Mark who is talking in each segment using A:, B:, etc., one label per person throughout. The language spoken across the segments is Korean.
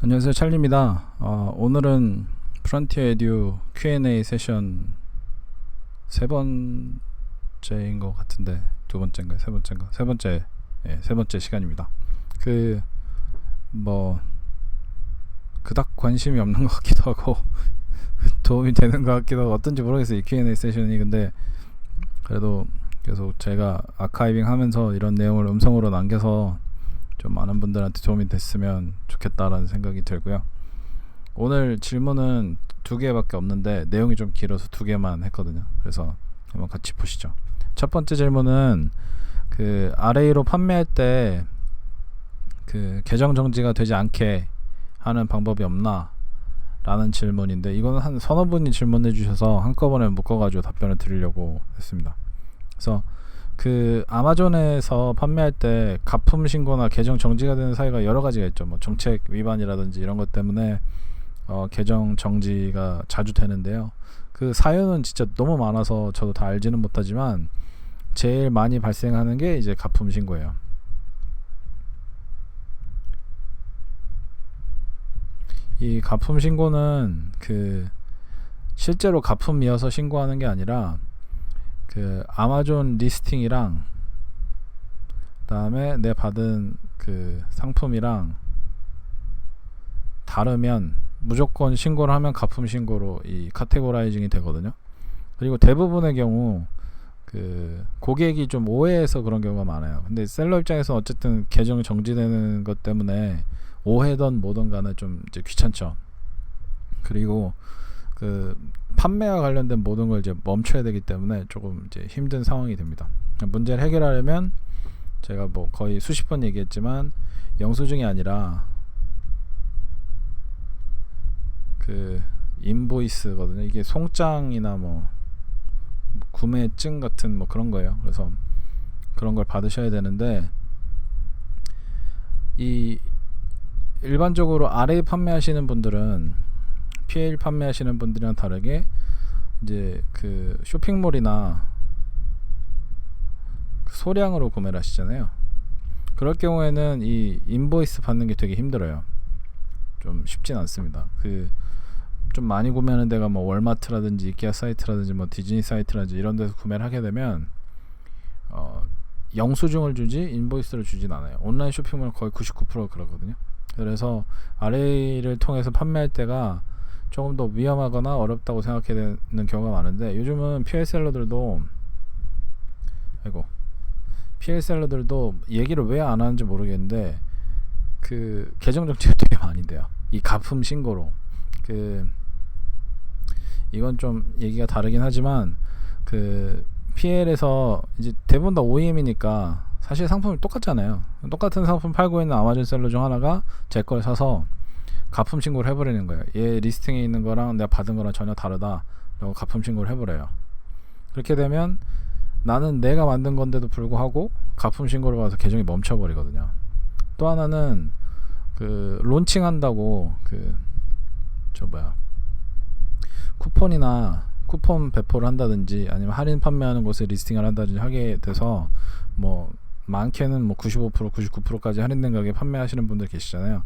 A: 안녕하세요, 찰리입니다. 오늘은 프론티어 에듀 Q&A 세션 세 번째인 것 같은데 두 번째인가요? 세 번째인가? 세 번째, 세 번째 시간입니다. 뭐 그닥 관심이 없는 것 같기도 하고 도움이 되는 것 같기도 하고 어떤지 모르겠어요, 이 Q&A 세션이. 근데 그래도 계속 제가 아카이빙 하면서 이런 내용을 음성으로 남겨서 좀 많은 분들한테 도움이 됐으면 좋겠다라는 생각이 들고요. 오늘 질문은 두 개밖에 없는데 내용이 좀 길어서 두 개만 했거든요. 그래서 한번 같이 보시죠. 첫 번째 질문은 RA로 판매할 때 계정 정지가 되지 않게 하는 방법이 없나 라는 질문인데, 이거는 한 서너 분이 질문해 주셔서 한꺼번에 묶어가지고 답변을 드리려고 했습니다. 그래서 아마존에서 판매할 때 가품 신고나 계정 정지가 되는 사유가 여러 가지가 있죠. 뭐 정책 위반이라든지 이런 것 때문에 계정 정지가 자주 되는데요. 그 사유는 진짜 너무 많아서 저도 다 알지는 못하지만 제일 많이 발생하는 게 이제 가품 신고예요. 이 가품 신고는 실제로 가품이어서 신고하는 게 아니라 아마존 리스팅이랑 그다음에 내 받은 상품이랑 다르면 무조건 신고를 하면 가품 신고로 이 카테고라이징이 되거든요. 그리고 대부분의 경우 고객이 좀 오해해서 그런 경우가 많아요. 근데 셀러 입장에서 어쨌든 계정이 정지되는 것 때문에 오해든 뭐든 간에 좀 이제 귀찮죠. 그리고 판매와 관련된 모든 걸 이제 멈춰야 되기 때문에 조금 이제 힘든 상황이 됩니다. 문제를 해결하려면 제가 뭐 거의 수십 번 얘기했지만 영수증이 아니라 인보이스거든요. 이게 송장이나 뭐 구매증 같은 뭐 그런 거예요. 그래서 그런 걸 받으셔야 되는데, 이 일반적으로 RA 판매하시는 분들은 PL 판매하시는 분들이랑 다르게 이제 쇼핑몰이나 소량으로 구매를 하시잖아요. 그럴 경우에는 이 인보이스 받는 게 되게 힘들어요. 좀 쉽진 않습니다. 좀 많이 구매하는 데가 뭐 월마트라든지 이케아 사이트라든지 뭐 디즈니 사이트라든지 이런 데서 구매를 하게 되면 영수증을 주지 인보이스를 주진 않아요. 온라인 쇼핑몰은 거의 99% 그러거든요. 그래서 RA를 통해서 판매할 때가 조금 더 위험하거나 어렵다고 생각해야 되는 경우가 많은데, 요즘은 PL 셀러들도 얘기를 왜 안 하는지 모르겠는데 계정 정지가 되게 많이 돼요, 이 가품 신고로. 이건 좀 얘기가 다르긴 하지만 PL에서 이제 대부분 다 OEM이니까 사실 상품이 똑같잖아요. 똑같은 상품 팔고 있는 아마존 셀러 중 하나가 제 걸 사서 가품 신고를 해버리는 거예요. 얘 리스팅에 있는 거랑 내가 받은 거랑 전혀 다르다 라고 가품 신고를 해버려요. 그렇게 되면 나는 내가 만든 건데도 불구하고 가품 신고를 받아서 계정이 멈춰버리거든요. 또 하나는 론칭한다고 쿠폰 배포를 한다든지 아니면 할인 판매하는 곳에 리스팅을 한다든지 하게 돼서 뭐 많게는 뭐 95%, 99%까지 할인된 가격에 판매하시는 분들 계시잖아요.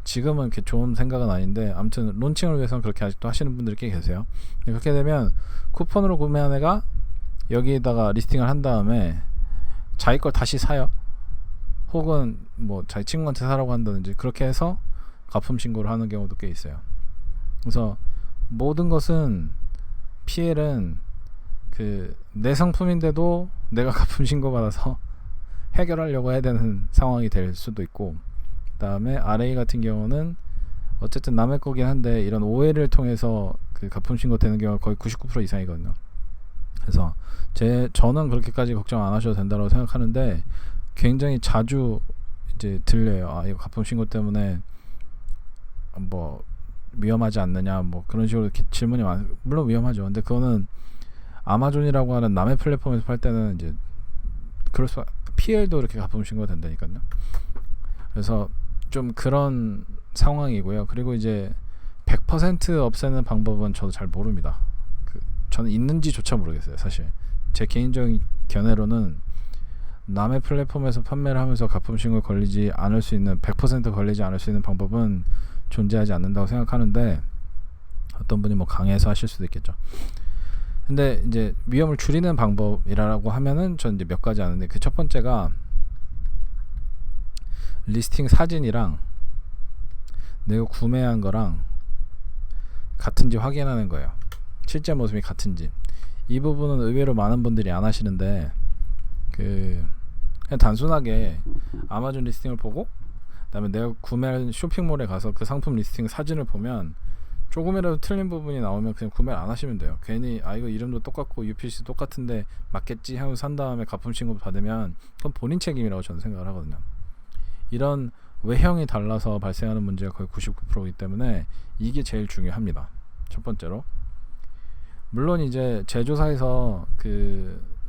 A: 지금은 그렇게 좋은 생각은 아닌데, 아무튼 론칭을 위해서는 그렇게 아직도 하시는 분들이 꽤 계세요. 그렇게 되면 쿠폰으로 구매한 애가 여기에다가 리스팅을 한 다음에 자기 걸 다시 사요. 혹은 뭐 자기 친구한테 사라고 한다든지 그렇게 해서 가품 신고를 하는 경우도 꽤 있어요. 그래서 모든 것은 PL은 내 상품인데도 내가 가품 신고 받아서 해결하려고 해야 되는 상황이 될 수도 있고, 그 다음에 RA 같은 경우는 어쨌든 남의 거긴 한데 이런 오해를 통해서 가품 신고 되는 경우가 거의 99% 이상이거든요. 그래서 저는 그렇게까지 걱정 안 하셔도 된다고 생각하는데, 굉장히 자주 이제 들려요. 이거 가품 신고 때문에 뭐 위험하지 않느냐 뭐 그런 식으로 질문이 물론 위험하죠. 근데 그거는 아마존이라고 하는 남의 플랫폼에서 팔 때는 이제 PL도 이렇게 가품 신고가 된다니까요. 그래서 좀 그런 상황이고요. 그리고 이제 100% 없애는 방법은 저도 잘 모릅니다. 저는 있는지조차 모르겠어요, 사실. 제 개인적인 견해로는 남의 플랫폼에서 판매를 하면서 가품 신고에 걸리지 않을 수 있는 100% 걸리지 않을 수 있는 방법은 존재하지 않는다고 생각하는데, 어떤 분이 뭐 강의에서 하실 수도 있겠죠. 근데 이제 위험을 줄이는 방법이라고 하면은 전 이제 몇 가지 아는데, 그 첫 번째가 리스팅 사진이랑 내가 구매한 거랑 같은지 확인하는 거예요. 실제 모습이 같은지. 이 부분은 의외로 많은 분들이 안 하시는데, 그냥 단순하게 아마존 리스팅을 보고 그다음에 내가 구매한 쇼핑몰에 가서 그 상품 리스팅 사진을 보면 조금이라도 틀린 부분이 나오면 그냥 구매를 안 하시면 돼요. 괜히 이거 이름도 똑같고 UPC 똑같은데 맞겠지 하고 산 다음에 가품 신고 받으면 그건 본인 책임이라고 저는 생각을 하거든요. 이런 외형이 달라서 발생하는 문제가 거의 99%이기 때문에 이게 제일 중요합니다. 첫 번째로. 물론 이제 제조사에서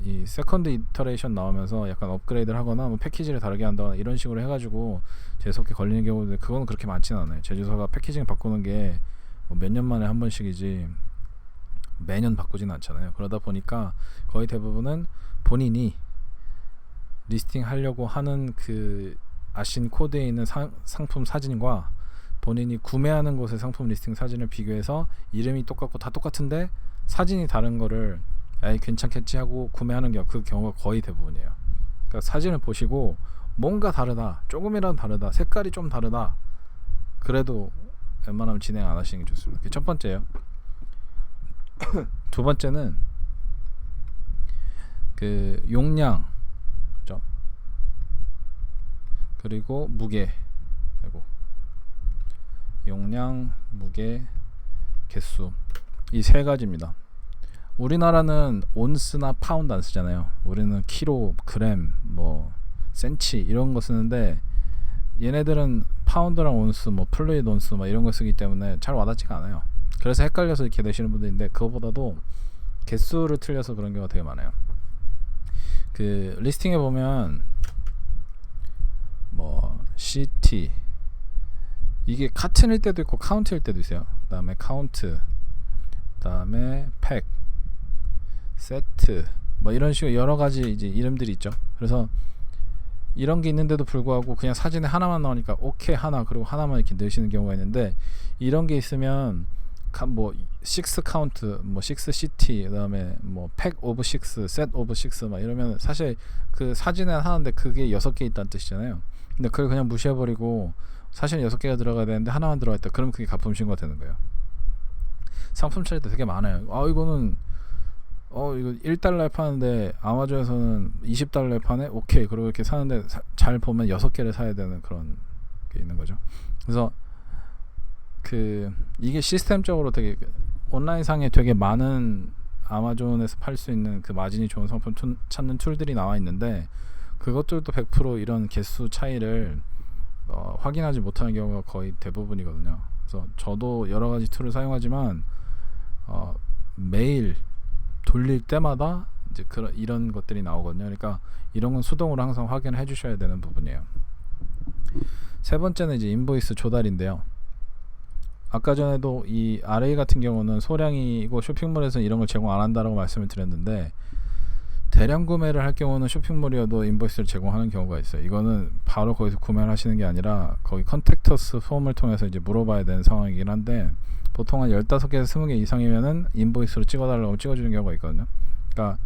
A: 이 세컨드 이터레이션 나오면서 약간 업그레이드를 하거나 뭐 패키지를 다르게 한다거나 이런 식으로 해가지고 재수없게 걸리는 경우도, 그건 그렇게 많지는 않아요. 제조사가 패키징 바꾸는 게 뭐 몇 년 만에 한 번씩이지 매년 바꾸지는 않잖아요. 그러다 보니까 거의 대부분은 본인이 리스팅 하려고 하는 그 아신 코드에 있는 상품 사진과 본인이 구매하는 곳의 상품 리스팅 사진을 비교해서 이름이 똑같고 다 똑같은데 사진이 다른 거를 괜찮겠지 하고 구매하는 그 경우가 거의 대부분이에요. 그러니까 사진을 보시고 뭔가 다르다, 조금이라도 다르다, 색깔이 좀 다르다, 그래도 웬만하면 진행 안 하시는 게 좋습니다. 그게 첫 번째예요. 두 번째는 그 용량, 그죠? 그리고 무게, 그리고 용량, 무게, 개수, 이 세 가지입니다. 우리나라는 온스나 파운드 안 쓰잖아요. 우리는 키로, 그램, 뭐 센치 이런 거 쓰는데, 얘네들은 파운드랑 온스, 뭐 플루이드 온스 막 이런 거 쓰기 때문에 잘 와닿지가 않아요. 그래서 헷갈려서 이렇게 내시는 분들인데, 그거보다도 개수를 틀려서 그런 경우가 되게 많아요. 그 리스팅에 보면 뭐 CT, 이게 카튼일 때도 있고 카운트일 때도 있어요. 그 다음에 카운트, 그 다음에 팩, 세트, 뭐 이런 식으로 여러 가지 이제 이름들이 있죠. 그래서 이런 게 있는데도 불구하고 그냥 사진에 하나만 나오니까 오케이 하나, 그리고 하나만 이렇게 넣으시는 경우가 있는데, 이런 게 있으면 뭐 6 카운트, 뭐 6 CT, 그다음에 뭐 팩 오브 6, 셋 오브 6 막 이러면 사실 그 사진에 하나인데 그게 6개 있다는 뜻이잖아요. 근데 그걸 그냥 무시해버리고 사실 6개가 들어가야 되는데 하나만 들어가 있다. 그러면 그게 가품 신고가 되는 거예요. 상품 차이도 되게 많아요. 이거는 이거 1달러에 파는데 아마존에서는 20달러에 파네? 오케이. 그리고 이렇게 사는데 잘 보면 6개를 사야 되는 그런 게 있는 거죠. 그래서 이게 시스템적으로 되게 온라인상에 되게 많은 아마존에서 팔 수 있는 그 마진이 좋은 상품 찾는 툴들이 나와 있는데, 그것들도 100% 이런 개수 차이를 확인하지 못하는 경우가 거의 대부분이거든요. 그래서 저도 여러 가지 툴을 사용하지만 매일 돌릴 때마다 이제 이런 것들이 나오거든요. 그러니까 이런 건 수동으로 항상 확인을 해주셔야 되는 부분이에요. 세 번째는 이제 인보이스 조달인데요. 아까 전에도 이 RA 같은 경우는 소량이고 쇼핑몰에서 이런 걸 제공 안 한다라고 말씀을 드렸는데, 대량 구매를 할 경우는 쇼핑몰이어도 인보이스를 제공하는 경우가 있어요. 이거는 바로 거기서 구매를 하시는 게 아니라 거기 컨택터스 폼을 통해서 이제 물어봐야 되는 상황이긴 한데, 보통 한 15개에서 20개 이상이면은 인보이스로 찍어달라고 찍어주는 경우가 있거든요. 그러니까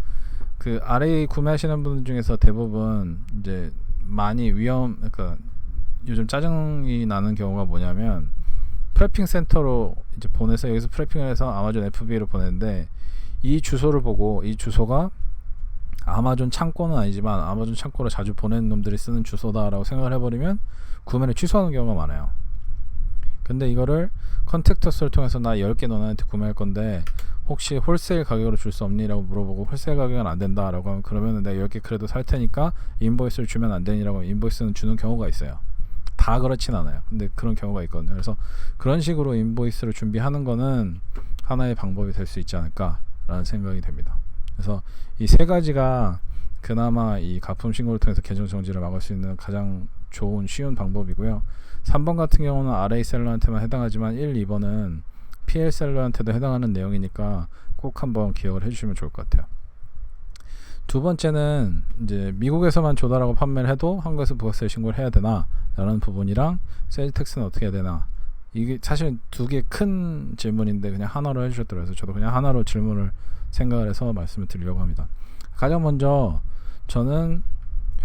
A: 그 RA 구매하시는 분들 중에서 대부분 이제 많이 그러니까 요즘 짜증이 나는 경우가 뭐냐면, 프레핑 센터로 이제 보내서 여기서 프레핑을 해서 아마존 FBA로 보내는데, 이 주소를 보고 이 주소가 아마존 창고는 아니지만 아마존 창고로 자주 보내는 놈들이 쓰는 주소다라고 생각을 해버리면 구매를 취소하는 경우가 많아요. 근데 이거를 컨택터스를 통해서 나 10개 너네한테 구매할 건데 혹시 홀세일 가격으로 줄 수 없니? 라고 물어보고, 홀세일 가격은 안 된다 라고 하면, 그러면 내가 10개 그래도 살 테니까 인보이스를 주면 안 되니? 라고 하면 인보이스는 주는 경우가 있어요. 다 그렇진 않아요. 근데 그런 경우가 있거든요. 그래서 그런 식으로 인보이스를 준비하는 거는 하나의 방법이 될 수 있지 않을까 라는 생각이 됩니다. 그래서 이 세 가지가 그나마 이 가품 신고를 통해서 계정 정지를 막을 수 있는 가장 좋은 쉬운 방법이고요. 3번 같은 경우는 RA 셀러한테만 해당하지만 1, 2번은 PL 셀러한테도 해당하는 내용이니까 꼭 한번 기억을 해주시면 좋을 것 같아요. 두 번째는 이제 미국에서만 조달하고 판매를 해도 한국에서 부가세 신고를 해야 되나 라는 부분이랑 세일즈 텍스는 어떻게 해야 되나 이게 사실 두 개 큰 질문인데 그냥 하나로 해주셨더라고요. 그래서 저도 그냥 하나로 질문을 생각을 해서 말씀을 드리려고 합니다. 가장 먼저 저는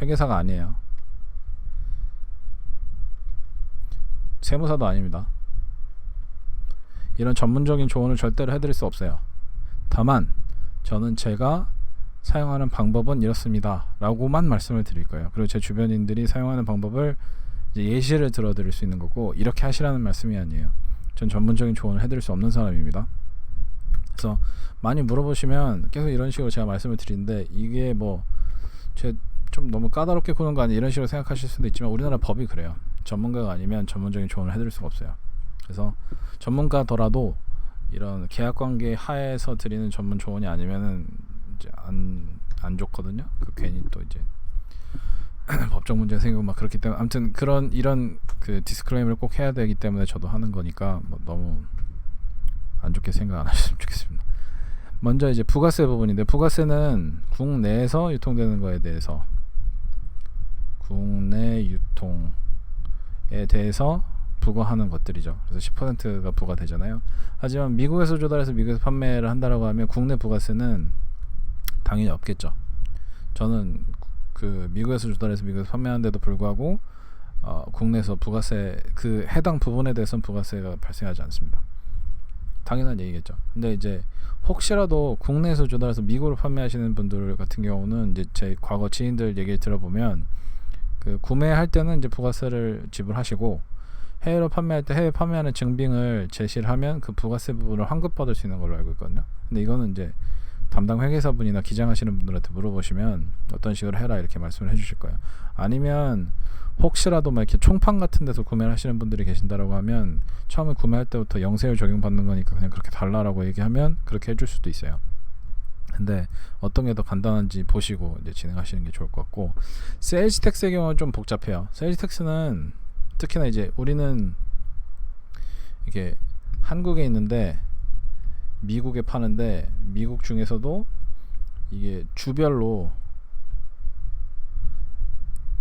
A: 회계사가 아니에요. 세무사도 아닙니다. 이런 전문적인 조언을 절대로 해드릴 수 없어요. 다만 저는 제가 사용하는 방법은 이렇습니다 라고만 말씀을 드릴 거예요. 그리고 제 주변인들이 사용하는 방법을 이제 예시를 들어드릴 수 있는 거고, 이렇게 하시라는 말씀이 아니에요. 전 전문적인 조언을 해드릴 수 없는 사람입니다. 그래서 많이 물어보시면 계속 이런 식으로 제가 말씀을 드리는데, 이게 뭐 제 좀 너무 까다롭게 구는 거 아니야 이런 식으로 생각하실 수도 있지만, 우리나라 법이 그래요. 전문가가 아니면 전문적인 조언을 해드릴 수가 없어요. 그래서 전문가더라도 이런 계약관계 하에서 드리는 전문 조언이 아니면은 이제 안 좋거든요. 그 괜히 또 이제 법적 문제가 생기고 막 그렇기 때문에, 아무튼 이런 그 디스클레이머를 꼭 해야 되기 때문에 저도 하는 거니까 뭐 너무 안 좋게 생각 안 하셨으면 좋겠습니다. 먼저 이제 부가세 부분인데, 부가세는 국내에서 유통되는 거에 대해서, 국내 유통에 대해서 부과하는 것들이죠. 그래서 10%가 부과되잖아요. 하지만 미국에서 조달해서 미국에서 판매를 한다라고 하면 국내 부가세는 당연히 없겠죠. 저는 그 미국에서 조달해서 미국에서 판매하는데도 불구하고 국내에서 부가세, 그 해당 부분에 대해서는 부가세가 발생하지 않습니다. 당연한 얘기겠죠. 근데 이제 혹시라도 국내에서 조달해서 미국으로 판매하시는 분들 같은 경우는, 이제 제 과거 지인들 얘기를 들어보면 그 구매할 때는 이제 부가세를 지불하시고, 해외로 판매할 때 해외 판매하는 증빙을 제시를 하면 그 부가세 부분을 환급받을 수 있는 걸로 알고 있거든요. 근데 이거는 이제 담당 회계사분이나 기장하시는 분들한테 물어보시면 어떤 식으로 해라 이렇게 말씀을 해주실 거예요. 아니면 혹시라도 막 이렇게 총판 같은 데서 구매를 하시는 분들이 계신다라고 하면, 처음에 구매할 때부터 영세율 적용받는 거니까 그냥 그렇게 달라라고 얘기하면 그렇게 해줄 수도 있어요. 근데 어떤 게 더 간단한지 보시고 이제 진행하시는 게 좋을 것 같고, 세일즈 텍스의 경우는 좀 복잡해요. 세일즈 텍스는 특히나 이제 우리는 이게 한국에 있는데 미국에 파는데, 미국 중에서도 이게 주별로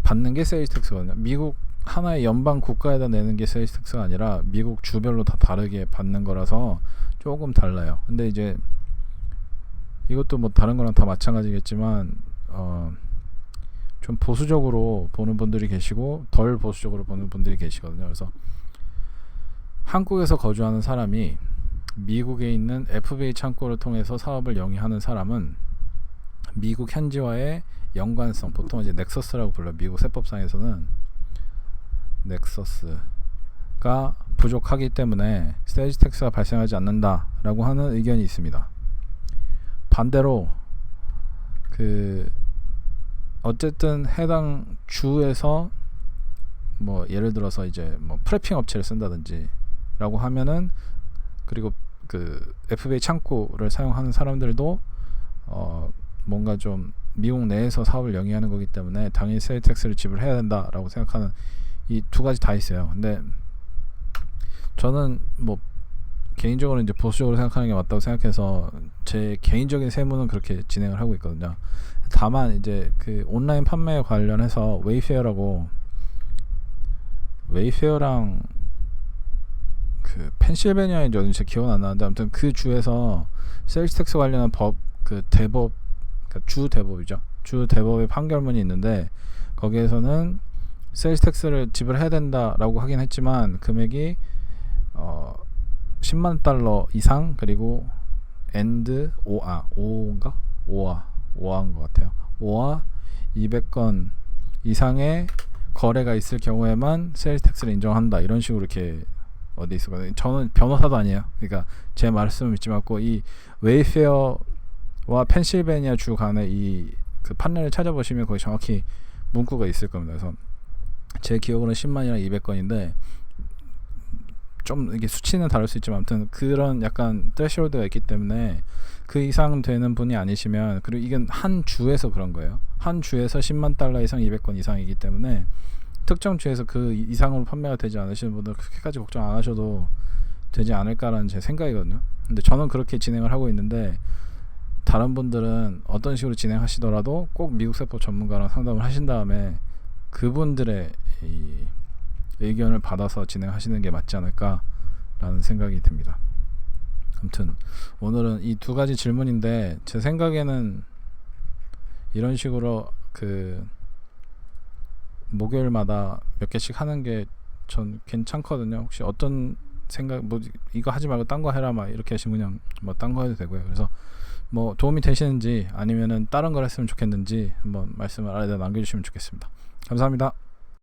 A: 받는 게 세일즈 텍스거든요. 미국 하나의 연방 국가에다 내는 게 세일즈 텍스가 아니라 미국 주별로 다 다르게 받는 거라서 조금 달라요. 근데 이제 이것도 뭐 다른 거랑 다 마찬가지겠지만 좀 보수적으로 보는 분들이 계시고 덜 보수적으로 보는 분들이 계시거든요. 그래서 한국에서 거주하는 사람이 미국에 있는 FBA 창고를 통해서 사업을 영위하는 사람은 미국 현지와의 연관성, 보통 이제 넥서스라고 불러요. 미국 세법상에서는 넥서스가 부족하기 때문에 세일즈 텍스가 발생하지 않는다라고 하는 의견이 있습니다. 반대로 그 어쨌든 해당 주에서 뭐 예를 들어서 이제 뭐 프레핑 업체를 쓴다든지 라고 하면은, 그리고 그 FBA 창고를 사용하는 사람들도 뭔가 좀 미국 내에서 사업을 영위하는 거기 때문에 당연히 세일즈 텍스를 지불해야 된다라고 생각하는, 이 두 가지 다 있어요. 근데 저는 뭐 개인적으로 이제 보수적으로 생각하는 게 맞다고 생각해서 제 개인적인 세무는 그렇게 진행을 하고 있거든요. 다만 이제 그 온라인 판매 관련해서 웨이페어랑 그 펜실베니아인지 어딘지 기억은 안 나는데, 아무튼 그 주에서 세일즈 텍스 관련한 법, 그 대법, 그러니까 주 대법이죠. 주 대법의 판결문이 있는데, 거기에서는 세일즈 텍스를 지불해야 된다라고 하긴 했지만 금액이 10만 달러 이상, 그리고 엔드 5인 것 같아요. 5와 200건 이상의 거래가 있을 경우에만 세일즈 텍스를 인정한다, 이런 식으로 이렇게 어디 있었거든요. 저는 변호사도 아니에요. 그러니까 제 말씀을 믿지 말고 이 웨이페어와 펜실베니아 주 간의 이 그 판례를 찾아보시면 거기 정확히 문구가 있을 겁니다. 그래서 제 기억으로는 10만이랑 200건인데 좀 이게 수치는 다를 수 있지만, 아무튼 그런 약간 threshold가 있기 때문에 그 이상 되는 분이 아니시면, 그리고 이건 한 주에서 그런 거예요. 한 주에서 10만 달러 이상 200건 이상이기 때문에 특정 주에서 그 이상으로 판매가 되지 않으시는 분들 그렇게까지 걱정 안 하셔도 되지 않을까라는 제 생각이거든요. 근데 저는 그렇게 진행을 하고 있는데, 다른 분들은 어떤 식으로 진행하시더라도 꼭 미국 세법 전문가랑 상담을 하신 다음에 그분들의 이 의견을 받아서 진행하시는 게 맞지 않을까 라는 생각이 듭니다. 아무튼 오늘은 이 두 가지 질문인데 제 생각에는 이런 식으로 그 목요일마다 몇 개씩 하는 게 전 괜찮거든요. 혹시 어떤 생각, 뭐 이거 하지 말고 딴 거 해라 막 이렇게 하시면 그냥 뭐 딴 거 해도 되고요. 그래서 뭐 도움이 되시는지 아니면은 다른 걸 했으면 좋겠는지 한번 말씀을 아래다 남겨주시면 좋겠습니다. 감사합니다.